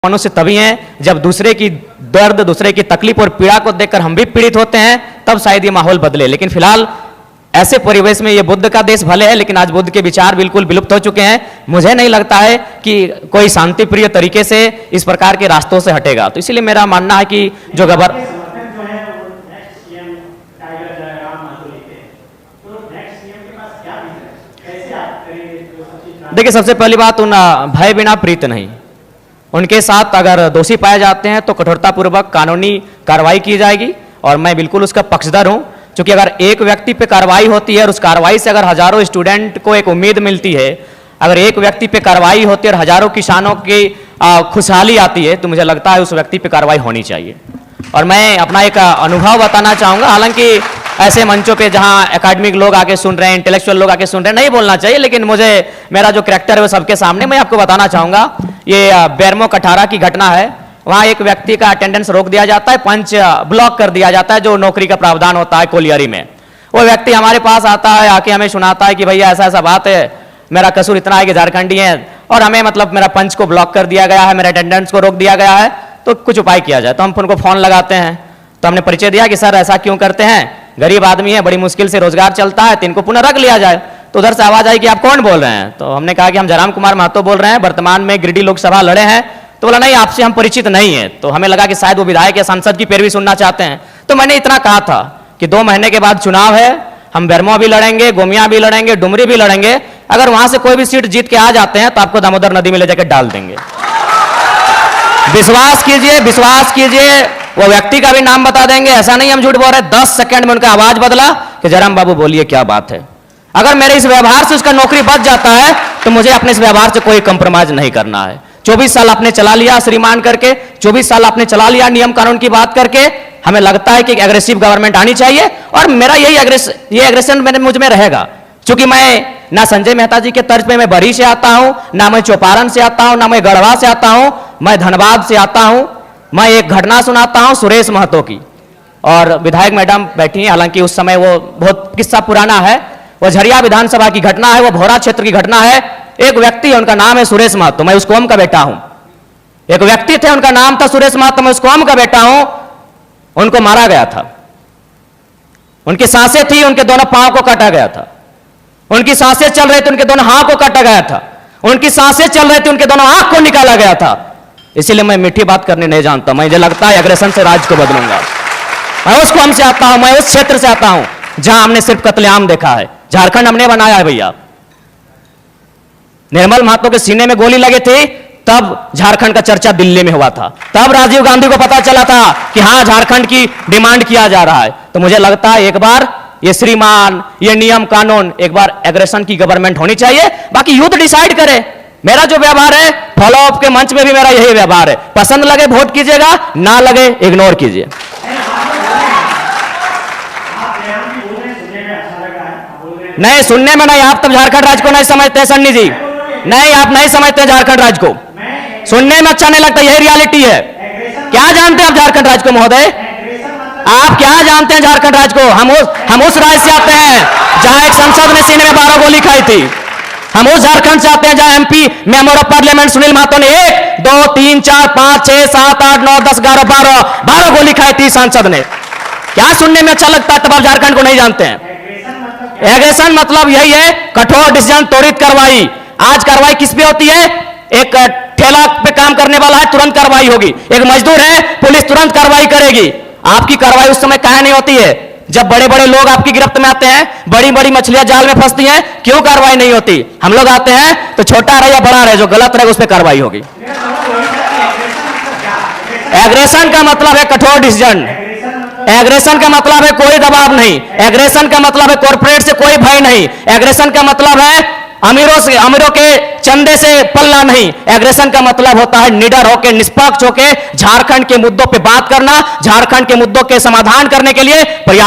मनुष्य तभी हैं जब दूसरे की दर्द, दूसरे की तकलीफ और पीड़ा को देखकर हम भी पीड़ित होते हैं, तब शायद ये माहौल बदले। लेकिन फिलहाल ऐसे परिवेश में ये बुद्ध का देश भले है, लेकिन आज बुद्ध के विचार बिल्कुल विलुप्त हो चुके हैं। मुझे नहीं लगता है कि कोई शांति प्रिय तरीके से इस प्रकार के रास्तों से हटेगा। तो इसीलिए मेरा मानना है कि जो देखिए, सबसे पहली बात, उन भय बिना प्रीत नहीं। उनके साथ अगर दोषी पाए जाते हैं तो कठोरतापूर्वक कानूनी कार्रवाई की जाएगी, और मैं बिल्कुल उसका पक्षधर हूं। क्योंकि अगर एक व्यक्ति पे कार्रवाई होती है और उस कार्रवाई से अगर हजारों स्टूडेंट को एक उम्मीद मिलती है, अगर एक व्यक्ति पे कार्रवाई होती है और हजारों किसानों की खुशहाली आती है, तो मुझे लगता है उस व्यक्ति पे कार्रवाई होनी चाहिए। और मैं अपना एक अनुभव बताना चाहूँगा। हालांकि ऐसे मंचों पे जहाँ एकेडमिक लोग आके सुन रहे हैं, इंटेलेक्चुअल लोग आके सुन रहे हैं, नहीं बोलना चाहिए, लेकिन मुझे मेरा जो कैरेक्टर है वो सबके सामने मैं आपको बताना चाहूँगा। ये बेरमो कठारा की घटना है। वहाँ एक व्यक्ति का अटेंडेंस रोक दिया जाता है, पंच ब्लॉक कर दिया जाता है, जो नौकरी का प्रावधान होता है कोलियरी में। वो व्यक्ति हमारे पास आता है, आके हमें सुनाता है कि भैया ऐसा ऐसा बात है, मेरा कसूर इतना है कि झारखंडी है और हमें मतलब मेरा पंच को ब्लॉक कर दिया गया है, मेरे अटेंडेंस को रोक दिया गया है, तो कुछ उपाय किया जाए। तो हम उनको फोन लगाते हैं, तो हमने परिचय दिया कि सर ऐसा क्यों करते हैं, गरीब आदमी है, बड़ी मुश्किल से रोजगार चलता है, तो इनको पुनः रख लिया जाए। तो उधर से आवाज आई कि आप कौन बोल रहे हैं? तो हमने कहा कि हम जयराम कुमार महतो बोल रहे हैं, वर्तमान में गिरिडीह लोकसभा लड़े हैं। तो बोला नहीं, आपसे हम परिचित नहीं है। तो हमें लगा कि शायद वो विधायक या सांसद की पैरवी सुनना चाहते हैं। तो मैंने इतना कहा था कि 2 महीने के बाद चुनाव है, हम बेरमो भी लड़ेंगे, गोमिया भी लड़ेंगे, डुमरी भी लड़ेंगे। अगर वहां से कोई भी सीट जीत के आ जाते हैं तो आपको दामोदर नदी में ले जाकर डाल देंगे। विश्वास कीजिए, विश्वास कीजिए, वो व्यक्ति का भी नाम बता देंगे, ऐसा नहीं हम झूठ बोल रहे। 10 सेकंड में उनका आवाज बदला कि जयराम बाबू बोलिए क्या बात है। अगर मेरे इस व्यवहार से उसका नौकरी बच जाता है तो मुझे अपने इस व्यवहार से कोई कंप्रोमाइज नहीं करना है। 24 साल आपने चला लिया श्रीमान करके, 24 साल आपने चला लिया नियम कानून की बात करके। हमें लगता है कि एग्रेसिव गवर्नमेंट आनी चाहिए, और मेरा यही एग्रेशन मुझ में रहेगा। क्योंकि मैं ना संजय मेहता जी के तर्ज पे मैं बरी से आता हूं, ना मैं चौपारण से आता हूं, ना मैं गढ़वा से आता हूं, मैं धनबाद से आता हूं। मैं एक घटना सुनाता हूं सुरेश महतो की, और विधायक मैडम बैठी हैं, हालांकि उस समय वो बहुत किस्सा पुराना है। वो झरिया विधानसभा की घटना है, वो भोरा क्षेत्र की घटना है। एक व्यक्ति है, उनका नाम है सुरेश महतो, मैं उस कौम का बेटा हूं। एक व्यक्ति थे, उनका नाम था सुरेश महतो, मैं उस कौम का बेटा हूं। उनको मारा गया था, उनकी सांसें थी, उनके दोनों पांव को काटा गया था। उनकी सांसें चल रही थी, उनके दोनों हाथ को काटा गया था। उनकी सांसें चल रही थी, उनके दोनों आंख को निकाला गया था। इसीलिए मैं मीठी बात करने नहीं जानता। मुझे लगता है एग्रेशन से राज्य को बदलूंगा। मैं उस कौम से आता हूं, मैं उस क्षेत्र से आता हूं जहां हमने सिर्फ कत्लेआम देखा है। झारखंड हमने बनाया है भैया। निर्मल महतो के सीने में गोली लगी थी, तब झारखंड का चर्चा दिल्ली में हुआ था। तब राजीव गांधी को पता चला था कि हां, झारखंड की डिमांड किया जा रहा है। तो मुझे लगता है एक बार ये श्रीमान, ये नियम कानून, एक बार एग्रेशन की गवर्नमेंट होनी चाहिए। बाकी यूथ डिसाइड करे। मेरा जो व्यवहार है, फॉलो अप के मंच में भी मेरा यही व्यवहार है। पसंद लगे वोट कीजिएगा, ना लगे इग्नोर कीजिए। नहीं, सुनने में नहीं। आप तब झारखंड राज्य को नहीं समझते सन्नी जी, नहीं, आप नहीं समझते झारखंड राज्य को। सुनने में अच्छा नहीं लगता, यही रियलिटी है। क्या जानते हैं आप झारखंड राज्य को महोदय? आप क्या जानते हैं झारखंड राज्य को? हम उस राज्य से आते हैं जहां एक सांसद ने सीने में 12 गोली खाई थी। हम उस झारखंड से आते हैं जहां MP member of parliament Sunil Mahato ने 1, 2, 3, 4, 5, 6, 7, 8, 9, 10, 11, 12 गोली खाई थी सांसद ने। क्या सुनने में अच्छा लगता है? तब आप झारखंड को नहीं जानते हैं। एग्रेशन मतलब यही है, कठोर डिसीजन, त्वरित कार्रवाई। आज कार्रवाई किस पे होती है? एक ठेला पे काम करने वाला है, तुरंत कार्रवाई होगी। एक मजदूर है, पुलिस तुरंत कार्रवाई करेगी। आपकी कार्रवाई उस समय काहे नहीं होती है? जब बड़े बड़े लोग आपकी गिरफ्त में आते हैं, बड़ी बड़ी मछलियां जाल में फंसती हैं, क्यों कार्रवाई नहीं होती? हम लोग आते हैं तो छोटा रहे या बड़ा रहे, जो गलत रहेगा उस पर कार्रवाई होगी। एग्रेशन का मतलब है कठोर डिसीजन। एग्रेशन का मतलब है कोई दबाव नहीं। एग्रेशन का मतलब है कॉर्पोरेट से कोई भय नहीं। एग्रेशन का मतलब है अमीरों के चंदे से पलना नहीं। एग्रेशन का मतलब होता है निडर होकर, निष्पक्ष होकर झारखंड के मुद्दों पे बात करना, झारखंड के मुद्दों के समाधान करने के लिए प्रयास